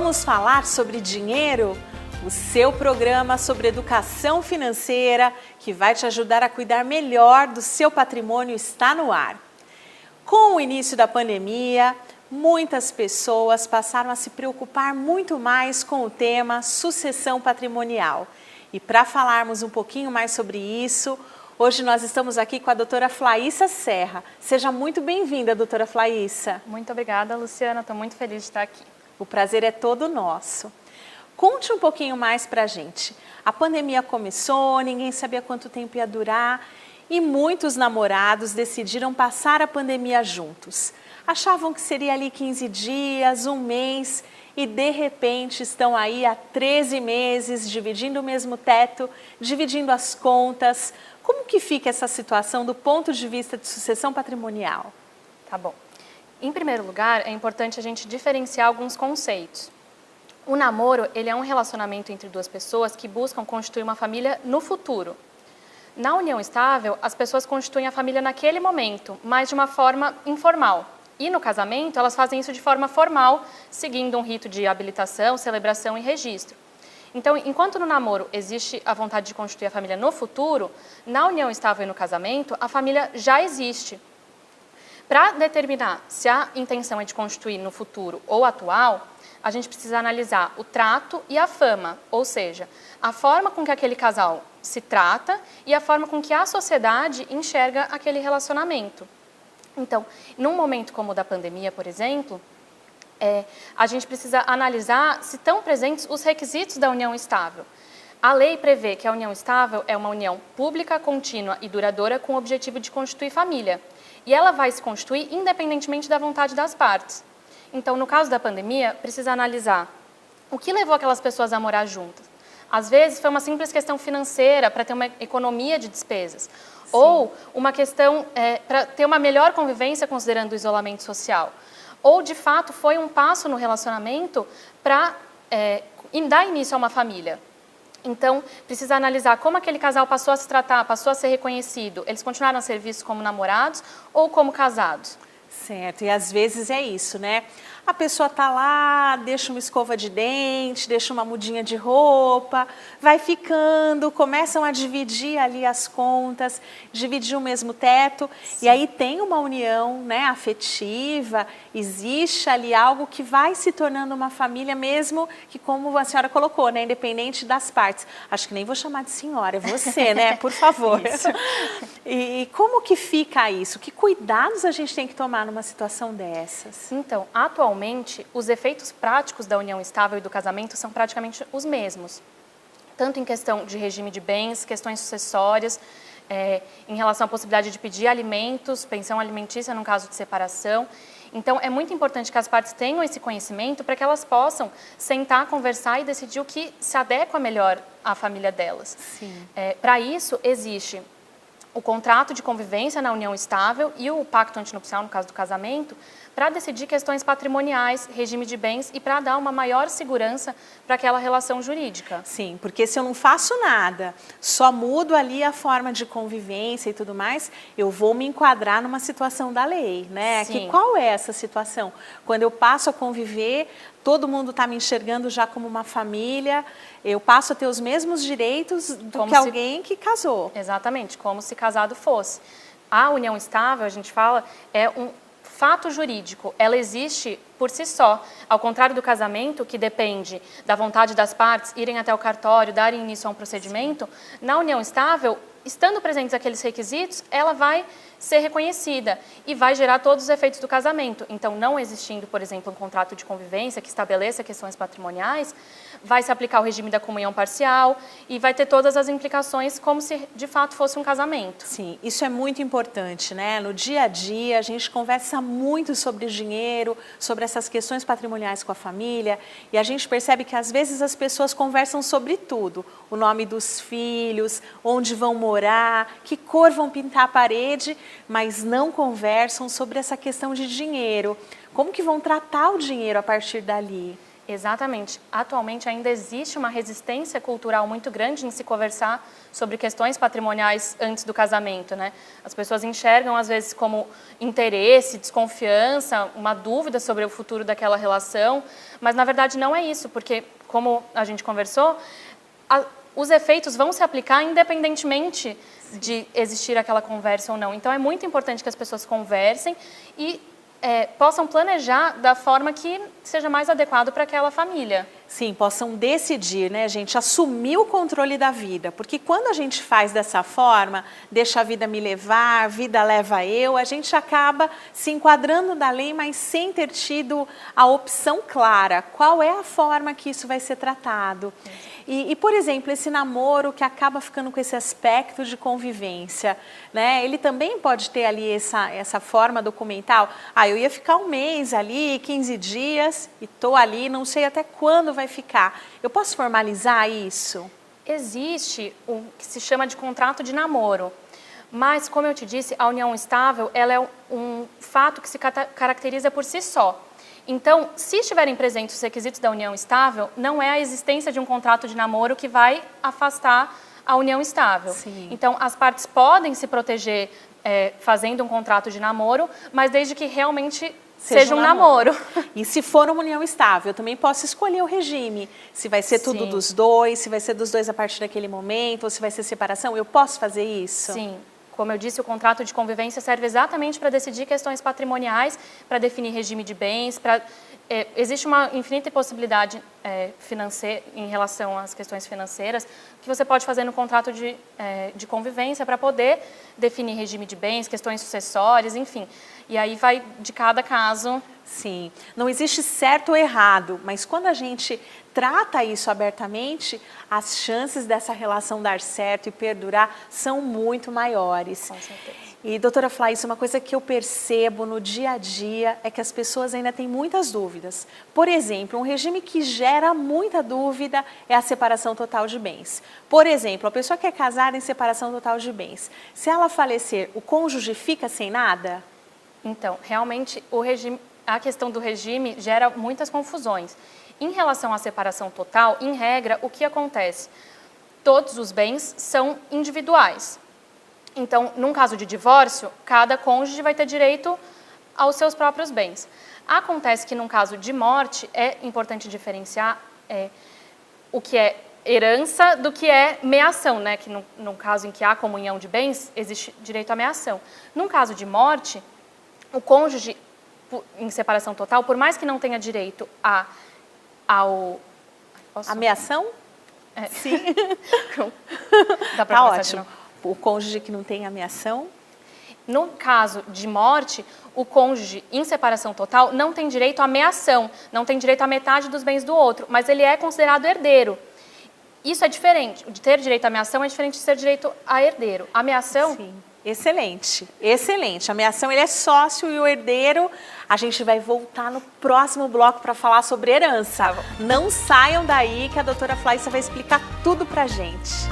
Vamos falar sobre dinheiro? O seu programa sobre educação financeira que vai te ajudar a cuidar melhor do seu patrimônio está no ar. Com o início da pandemia, muitas pessoas passaram a se preocupar muito mais com o tema sucessão patrimonial. E para falarmos um pouquinho mais sobre isso, hoje nós estamos aqui com a doutora Flaíssa Serra. Seja muito bem-vinda, doutora Flaíssa. Muito obrigada, Luciana. Estou muito feliz de estar aqui. O prazer é todo nosso. Conte um pouquinho mais para a gente. A pandemia começou, ninguém sabia quanto tempo ia durar e muitos namorados decidiram passar a pandemia juntos. Achavam que seria ali 15 dias, um mês e de repente estão aí há 13 meses dividindo o mesmo teto, dividindo as contas. Como que fica essa situação do ponto de vista de sucessão patrimonial? Tá bom. Em primeiro lugar, é importante a gente diferenciar alguns conceitos. O namoro, ele é um relacionamento entre duas pessoas que buscam constituir uma família no futuro. Na união estável, as pessoas constituem a família naquele momento, mas de uma forma informal. E no casamento, elas fazem isso de forma formal, seguindo um rito de habilitação, celebração e registro. Então, enquanto no namoro existe a vontade de constituir a família no futuro, na união estável e no casamento, a família já existe. Para determinar se a intenção é de constituir no futuro ou atual, a gente precisa analisar o trato e a fama, ou seja, a forma com que aquele casal se trata e a forma com que a sociedade enxerga aquele relacionamento. Então, num momento como o da pandemia, por exemplo, a gente precisa analisar se estão presentes os requisitos da união estável. A lei prevê que a união estável é uma união pública, contínua e duradoura com o objetivo de constituir família. E ela vai se constituir independentemente da vontade das partes. Então, no caso da pandemia, precisa analisar o que levou aquelas pessoas a morar juntas. Às vezes, foi uma simples questão financeira, para ter uma economia de despesas. Sim. Ou uma questão para ter uma melhor convivência, considerando o isolamento social. Ou, de fato, foi um passo no relacionamento para dar início a uma família. Então, precisa analisar como aquele casal passou a se tratar, passou a ser reconhecido. Eles continuaram a ser vistos como namorados ou como casados? Certo, e às vezes é isso, né? A pessoa tá lá, deixa uma escova de dente, deixa uma mudinha de roupa, vai ficando, começam a dividir ali as contas, dividir o mesmo teto. Sim. E aí tem uma união, né, afetiva, existe ali algo que vai se tornando uma família mesmo que, como a senhora colocou, né, independente das partes. Acho que nem vou chamar de senhora, é você, né, por favor. E como que fica isso? Que cuidados a gente tem que tomar numa situação dessas? Então, atualmente, os efeitos práticos da união estável e do casamento são praticamente os mesmos. Tanto em questão de regime de bens, questões sucessórias, em relação à possibilidade de pedir alimentos, pensão alimentícia no caso de separação. Então, é muito importante que as partes tenham esse conhecimento para que elas possam sentar, conversar e decidir o que se adequa melhor à família delas. Para isso, existe o contrato de convivência na união estável e o pacto antinupcial, no caso do casamento, para decidir questões patrimoniais, regime de bens e para dar uma maior segurança para aquela relação jurídica. Sim, porque se eu não faço nada, só mudo ali a forma de convivência e tudo mais, eu vou me enquadrar numa situação da lei, né? Sim. Que qual é essa situação? Quando eu passo a conviver, todo mundo está me enxergando já como uma família, eu passo a ter os mesmos direitos do que alguém que casou. Exatamente, como se casado fosse. A união estável, a gente fala, é um fato jurídico, ela existe por si só, ao contrário do casamento, que depende da vontade das partes irem até o cartório, darem início a um procedimento. Na união estável, estando presentes aqueles requisitos, ela vai ser reconhecida e vai gerar todos os efeitos do casamento. Então, não existindo, por exemplo, um contrato de convivência que estabeleça questões patrimoniais, vai se aplicar o regime da comunhão parcial e vai ter todas as implicações como se de fato fosse um casamento. Sim, isso é muito importante, né? No dia a dia a gente conversa muito sobre dinheiro, sobre essas questões patrimoniais com a família e a gente percebe que às vezes as pessoas conversam sobre tudo, o nome dos filhos, onde vão morar, que cor vão pintar a parede, mas não conversam sobre essa questão de dinheiro. Como que vão tratar o dinheiro a partir dali? Exatamente. Atualmente ainda existe uma resistência cultural muito grande em se conversar sobre questões patrimoniais antes do casamento, né? As pessoas enxergam às vezes como interesse, desconfiança, uma dúvida sobre o futuro daquela relação, mas na verdade não é isso, porque como a gente conversou, os efeitos vão se aplicar independentemente de existir aquela conversa ou não. Então é muito importante que as pessoas conversem e possam planejar da forma que seja mais adequado para aquela família. Sim, possam decidir, né, gente, assumir o controle da vida, porque quando a gente faz dessa forma, deixa a vida me levar, a vida leva eu, a gente acaba se enquadrando da lei, mas sem ter tido a opção clara, qual é a forma que isso vai ser tratado. E, por exemplo, esse namoro que acaba ficando com esse aspecto de convivência, né? Ele também pode ter ali essa forma documental. Eu ia ficar um mês ali, 15 dias, e estou ali, não sei até quando vai ficar. Eu posso formalizar isso? Existe o que se chama de contrato de namoro. Mas, como eu te disse, a união estável ela é um fato que se caracteriza por si só. Então, se estiverem presentes os requisitos da união estável, não é a existência de um contrato de namoro que vai afastar a união estável. Sim. Então, as partes podem se proteger fazendo um contrato de namoro, mas desde que realmente seja um namoro. E se for uma união estável, eu também posso escolher o regime. Se vai ser tudo dos dois, se vai ser dos dois a partir daquele momento, ou se vai ser separação, eu posso fazer isso? Sim. Como eu disse, o contrato de convivência serve exatamente para decidir questões patrimoniais, para definir regime de bens, existe uma infinita possibilidade financeira em relação às questões financeiras que você pode fazer no contrato de convivência para poder definir regime de bens, questões sucessórias, enfim. E aí vai de cada caso. Sim, não existe certo ou errado, mas quando a gente trata isso abertamente, as chances dessa relação dar certo e perdurar são muito maiores. Com certeza. E, doutora Flaísa, uma coisa que eu percebo no dia a dia é que as pessoas ainda têm muitas dúvidas. Por exemplo, um regime que gera muita dúvida é a separação total de bens. Por exemplo, a pessoa que é casada em separação total de bens, se ela falecer, o cônjuge fica sem nada? Então, realmente, a questão do regime gera muitas confusões. Em relação à separação total, em regra, o que acontece? Todos os bens são individuais. Então, num caso de divórcio, cada cônjuge vai ter direito aos seus próprios bens. Acontece que, num caso de morte, é importante diferenciar o que é herança do que é meação, né? Que no caso em que há comunhão de bens, existe direito à meação. Num caso de morte, o cônjuge em separação total, por mais que não tenha direito ao... A meação? Sim. Dá pra tá conversar ótimo. O cônjuge que não tem ameação? No caso de morte, o cônjuge em separação total não tem direito à meação, não tem direito à metade dos bens do outro, mas ele é considerado herdeiro. Isso é diferente. De ter direito à meação é diferente de ter direito a herdeiro. A meação... Sim. Excelente, excelente. A meação, ele é sócio e o herdeiro, a gente vai voltar no próximo bloco para falar sobre herança. Tá bom. Não saiam daí que a doutora Flaísa vai explicar tudo pra gente.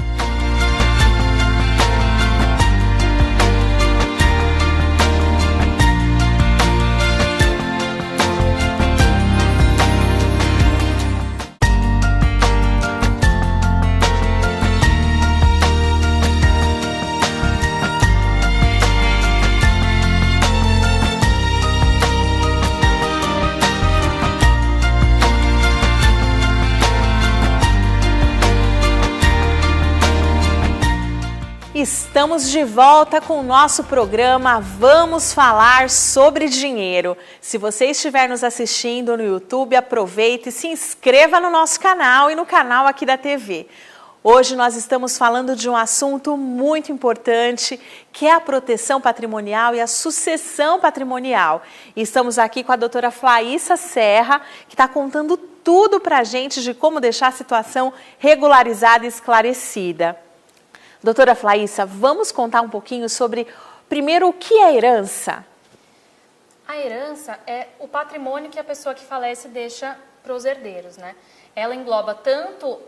Estamos de volta com o nosso programa Vamos Falar sobre Dinheiro. Se você estiver nos assistindo no YouTube, aproveite e se inscreva no nosso canal e no canal aqui da TV. Hoje nós estamos falando de um assunto muito importante, que é a proteção patrimonial e a sucessão patrimonial. E estamos aqui com a doutora Flaísa Serra, que está contando tudo para a gente de como deixar a situação regularizada e esclarecida. Doutora Flaísa, vamos contar um pouquinho sobre, primeiro, o que é herança? A herança é o patrimônio que a pessoa que falece deixa para os herdeiros, né? Ela engloba tanto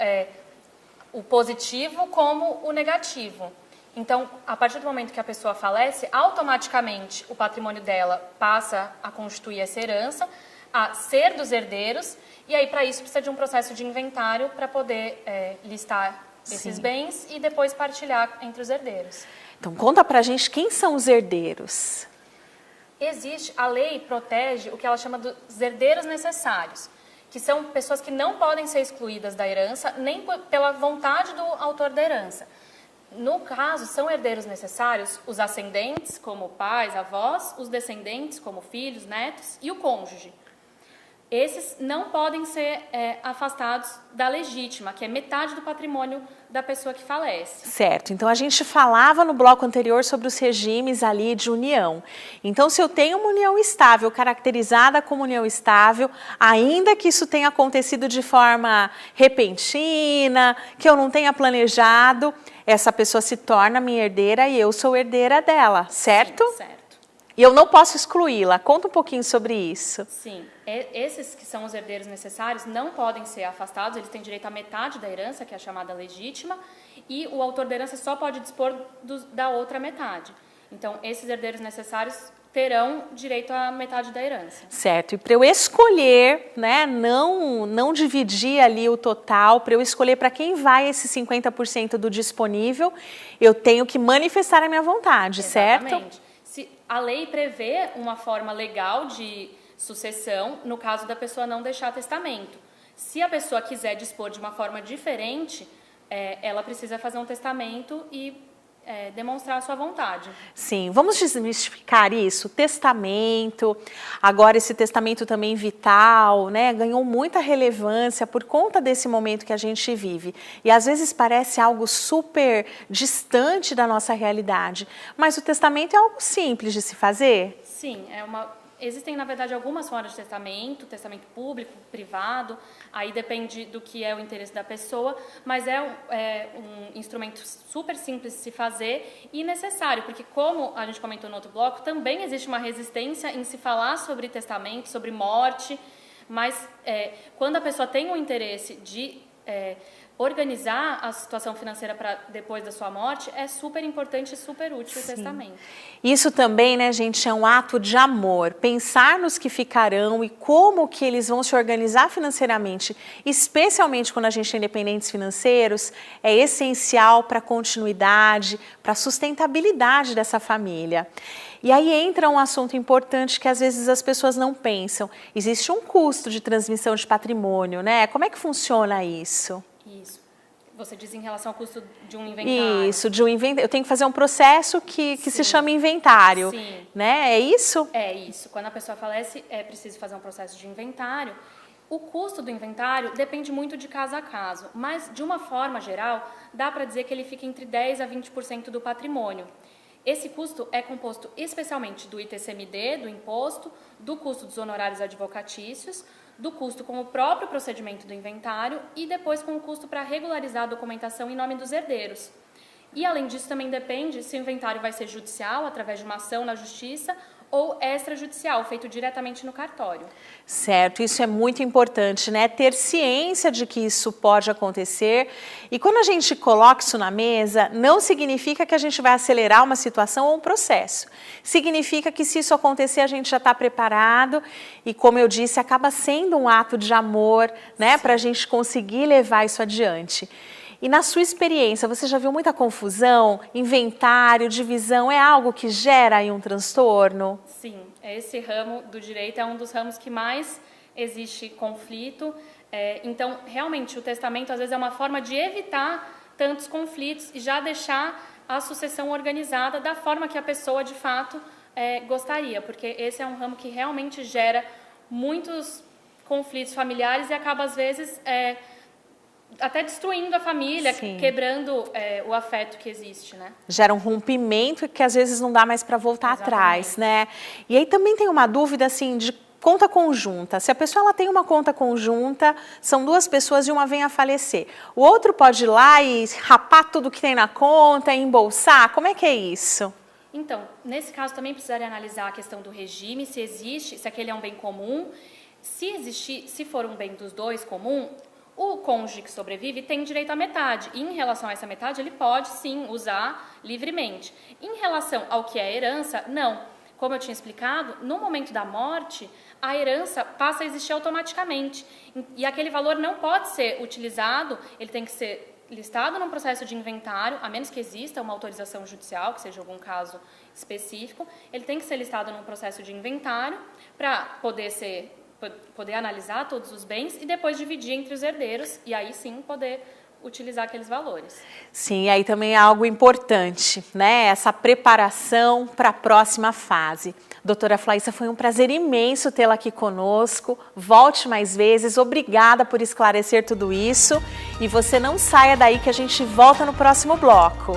o positivo como o negativo. Então, a partir do momento que a pessoa falece, automaticamente o patrimônio dela passa a constituir essa herança. a ser dos herdeiros, e aí para isso precisa de um processo de inventário para poder listar esses bens e depois partilhar entre os herdeiros. Então conta pra gente quem são os herdeiros. A lei protege o que ela chama dos herdeiros necessários, que são pessoas que não podem ser excluídas da herança nem pela vontade do autor da herança. No caso, são herdeiros necessários os ascendentes, como pais, avós, os descendentes, como filhos, netos, e o cônjuge. Esses não podem ser afastados da legítima, que é metade do patrimônio da pessoa que falece. Certo, então a gente falava no bloco anterior sobre os regimes ali de união. Então, se eu tenho uma união estável, caracterizada como união estável, ainda que isso tenha acontecido de forma repentina, que eu não tenha planejado, essa pessoa se torna minha herdeira e eu sou herdeira dela, certo? Sim, certo. E eu não posso excluí-la. Conta um pouquinho sobre isso. Sim, esses que são os herdeiros necessários não podem ser afastados, eles têm direito à metade da herança, que é a chamada legítima, e o autor da herança só pode dispor da outra metade. Então, esses herdeiros necessários terão direito à metade da herança. Certo, e para eu escolher, né, não dividir ali o total, para eu escolher para quem vai esse 50% do disponível, eu tenho que manifestar a minha vontade, Exatamente. Certo? A lei prevê uma forma legal de sucessão no caso da pessoa não deixar testamento. Se a pessoa quiser dispor de uma forma diferente, ela precisa fazer um testamento e demonstrar a sua vontade. Sim, vamos desmistificar isso. Testamento, agora esse testamento também vital, né, ganhou muita relevância por conta desse momento que a gente vive. E às vezes parece algo super distante da nossa realidade, mas o testamento é algo simples de se fazer? Sim, existem, na verdade, algumas formas de testamento público, privado, aí depende do que é o interesse da pessoa, mas é um instrumento super simples de se fazer e necessário, porque como a gente comentou no outro bloco, também existe uma resistência em se falar sobre testamento, sobre morte, mas quando a pessoa tem o interesse de organizar a situação financeira para depois da sua morte, é super importante e super útil o testamento. Isso também, né, gente, é um ato de amor. Pensar nos que ficarão e como que eles vão se organizar financeiramente, especialmente quando a gente tem independentes financeiros, é essencial para a continuidade, para a sustentabilidade dessa família. E aí entra um assunto importante que às vezes as pessoas não pensam. Existe um custo de transmissão de patrimônio, né? Como é que funciona isso? Isso. Você diz em relação ao custo de um inventário. Isso, de um inventário. Eu tenho que fazer um processo que se chama inventário. Sim. Né? É isso? É isso. Quando a pessoa falece, é preciso fazer um processo de inventário. O custo do inventário depende muito de caso a caso, mas de uma forma geral, dá para dizer que ele fica entre 10% a 20% do patrimônio. Esse custo é composto especialmente do ITCMD, do imposto, do custo dos honorários advocatícios, do custo com o próprio procedimento do inventário e depois com o custo para regularizar a documentação em nome dos herdeiros. E, além disso, também depende se o inventário vai ser judicial, através de uma ação na justiça, ou extrajudicial, feito diretamente no cartório. Certo, isso é muito importante, né? Ter ciência de que isso pode acontecer. E quando a gente coloca isso na mesa, não significa que a gente vai acelerar uma situação ou um processo. Significa que se isso acontecer, a gente já está preparado e, como eu disse, acaba sendo um ato de amor, né? Para a gente conseguir levar isso adiante. E na sua experiência, você já viu muita confusão? Inventário, divisão, é algo que gera aí um transtorno? Sim, esse ramo do direito é um dos ramos que mais existe conflito. Então, realmente, o testamento às vezes é uma forma de evitar tantos conflitos e já deixar a sucessão organizada da forma que a pessoa, de fato, gostaria. Porque esse é um ramo que realmente gera muitos conflitos familiares e acaba, às vezes, até destruindo a família, Sim. Quebrando o afeto que existe, né? Gera um rompimento que às vezes não dá mais para voltar Exatamente. atrás, né? E aí também tem uma dúvida assim de conta conjunta. Se a pessoa ela tem uma conta conjunta, são duas pessoas e uma vem a falecer. O outro pode ir lá e rapar tudo que tem na conta, embolsar? Como é que é isso? Então, nesse caso também precisaria analisar a questão do regime, se existe, se aquele é um bem comum. Se for um bem dos dois comum, o cônjuge que sobrevive tem direito à metade. E em relação a essa metade, ele pode sim usar livremente. Em relação ao que é herança, não. como eu tinha explicado, no momento da morte, a herança passa a existir automaticamente. E aquele valor não pode ser utilizado, ele tem que ser listado num processo de inventário, a menos que exista uma autorização judicial, que seja algum caso específico, ele tem que ser listado num processo de inventário para poder analisar todos os bens e depois dividir entre os herdeiros e aí sim poder utilizar aqueles valores. Sim, aí também é algo importante, né? Essa preparação para a próxima fase. Doutora Flaísa, foi um prazer imenso tê-la aqui conosco. Volte mais vezes. Obrigada por esclarecer tudo isso. E você não saia daí que a gente volta no próximo bloco.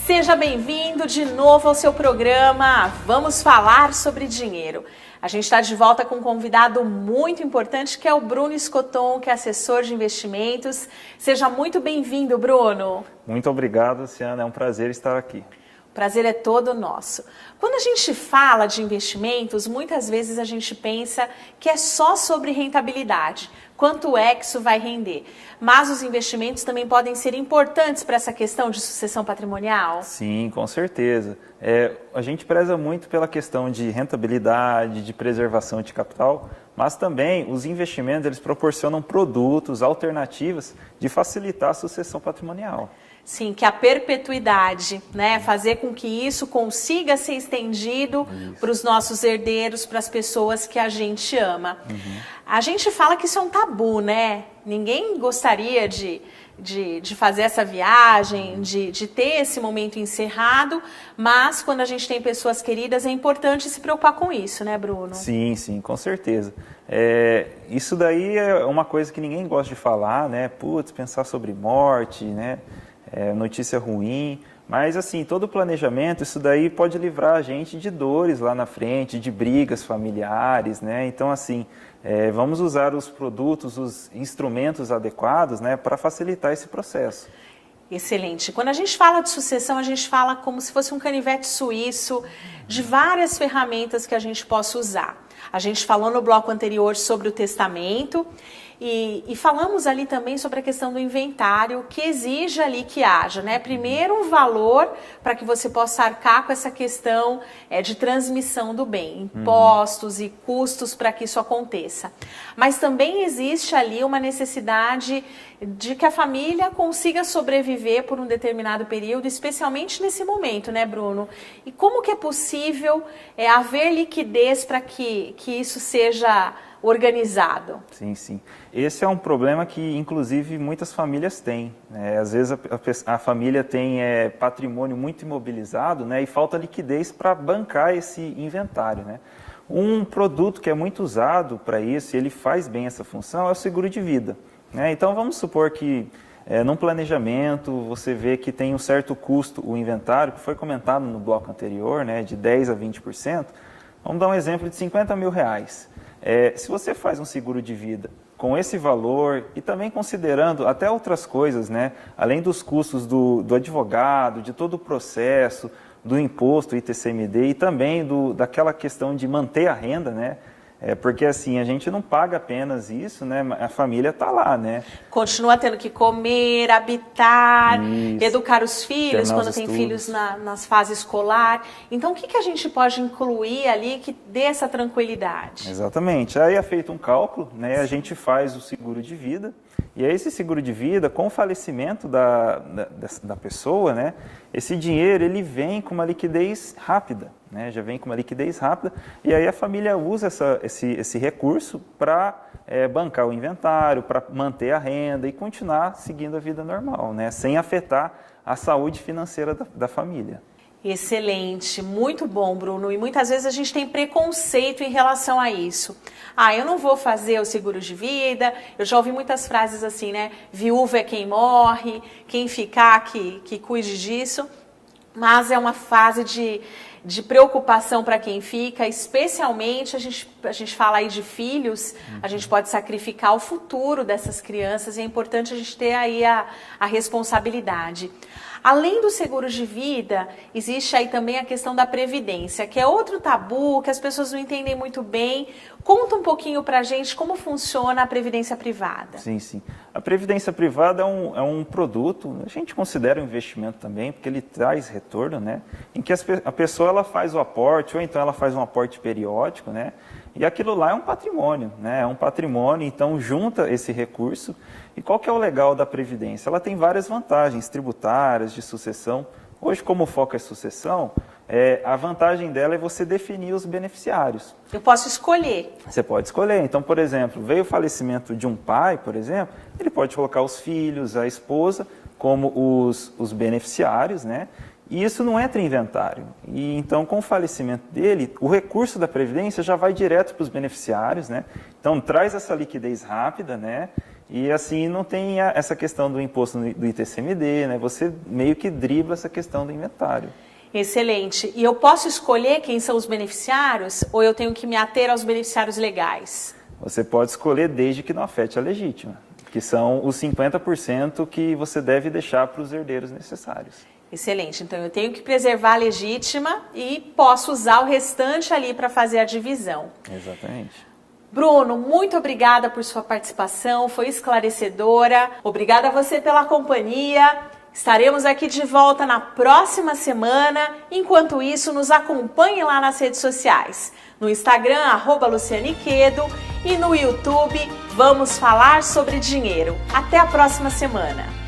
Seja bem-vindo de novo ao seu programa Vamos Falar sobre Dinheiro. A gente está de volta com um convidado muito importante que é o Bruno Escoton, que é assessor de investimentos. Seja muito bem-vindo, Bruno. Muito obrigado, Luciana. É um prazer estar aqui. O prazer é todo nosso. Quando a gente fala de investimentos, muitas vezes a gente pensa que é só sobre rentabilidade, quanto é que isso vai render. Mas os investimentos também podem ser importantes para essa questão de sucessão patrimonial? Sim, com certeza. A gente preza muito pela questão de rentabilidade, de preservação de capital, mas também os investimentos eles proporcionam produtos, alternativas de facilitar a sucessão patrimonial. Sim, que a perpetuidade, né, fazer com que isso consiga ser estendido para os nossos herdeiros, para as pessoas que a gente ama. A gente fala que isso é um tabu, né? Ninguém gostaria de fazer essa viagem, de ter esse momento encerrado, mas quando a gente tem pessoas queridas é importante se preocupar com isso, né, Bruno? Sim, sim, com certeza. Isso daí é uma coisa que ninguém gosta de falar, né? Putz, pensar sobre morte, né? Notícia ruim, mas assim, todo planejamento, isso daí pode livrar a gente de dores lá na frente, de brigas familiares, né? Então assim, vamos usar os produtos, os instrumentos adequados, né, para facilitar esse processo. Excelente. Quando a gente fala de sucessão, a gente fala como se fosse um canivete suíço de várias ferramentas que a gente possa usar. A gente falou no bloco anterior sobre o testamento e falamos ali também sobre a questão do inventário, que exige ali que haja, né? Primeiro um valor para que você possa arcar com essa questão de transmissão do bem, impostos e custos para que isso aconteça. Mas também existe ali uma necessidade de que a família consiga sobreviver por um determinado período, especialmente nesse momento, né, Bruno? E como que é possível haver liquidez para que isso seja organizado? Sim, sim. Esse é um problema que, inclusive, muitas famílias têm, né? Às vezes a família tem patrimônio muito imobilizado, né? E falta liquidez para bancar esse inventário, né? Um produto que é muito usado para isso, e ele faz bem essa função, é o seguro de vida, né? Então, vamos supor que num planejamento você vê que tem um certo custo o inventário, que foi comentado no bloco anterior, né? De 10% a 20%. Vamos dar um exemplo de R$50 mil. Se você faz um seguro de vida com esse valor e também considerando até outras coisas, né, além dos custos do advogado, de todo o processo, do imposto ITCMD e também daquela questão de manter a renda, né? Porque assim, a gente não paga apenas isso, né? A família está lá, né? Continua tendo que comer, habitar, Isso. Educar os filhos, Terminar quando os tem estudos. filhos nas fases escolar. Então, o que a gente pode incluir ali que dê essa tranquilidade? Exatamente. Aí é feito um cálculo, né? A gente faz o seguro de vida. E aí esse seguro de vida, com o falecimento da pessoa, né? Esse dinheiro ele vem com uma liquidez rápida, né? Já vem com uma liquidez rápida. E aí a família usa esse recurso para bancar o inventário, para manter a renda e continuar seguindo a vida normal, né? Sem afetar a saúde financeira da família. Excelente, muito bom, Bruno. E muitas vezes a gente tem preconceito em relação a isso. Eu não vou fazer o seguro de vida. Eu já ouvi muitas frases assim, né? Viúva é quem morre, quem ficar que cuide disso. Mas é uma fase de preocupação para quem fica, especialmente a gente fala aí de filhos, a gente pode sacrificar o futuro dessas crianças e é importante a gente ter aí a responsabilidade. Além do seguro de vida, existe aí também a questão da previdência, que é outro tabu que as pessoas não entendem muito bem. Conta um pouquinho pra gente como funciona a previdência privada. Sim, sim. A previdência privada é um produto, a gente considera um investimento também, porque ele traz retorno, né? Em que a pessoa ela faz o aporte, ou então ela faz um aporte periódico, né? E aquilo lá é um patrimônio, né? É um patrimônio, então junta esse recurso. E qual que é o legal da Previdência? Ela tem várias vantagens tributárias, de sucessão. Hoje, como o foco é sucessão, a vantagem dela é você definir os beneficiários. Eu posso escolher. Você pode escolher. Então, por exemplo, veio o falecimento de um pai, por exemplo, ele pode colocar os filhos, a esposa, como os beneficiários, né? E isso não entra em inventário. E então, com o falecimento dele, o recurso da Previdência já vai direto para os beneficiários, né? Então, traz essa liquidez rápida, né? E assim não tem essa questão do imposto do ITCMD, né? Você meio que dribla essa questão do inventário. Excelente. E eu posso escolher quem são os beneficiários ou eu tenho que me ater aos beneficiários legais? Você pode escolher desde que não afete a legítima, que são os 50% que você deve deixar para os herdeiros necessários. Excelente. Então eu tenho que preservar a legítima e posso usar o restante ali para fazer a divisão. Exatamente. Bruno, muito obrigada por sua participação, foi esclarecedora. Obrigada a você pela companhia. Estaremos aqui de volta na próxima semana. Enquanto isso, nos acompanhe lá nas redes sociais. No Instagram, @LucianeQuedo e no YouTube, Vamos Falar sobre Dinheiro. Até a próxima semana.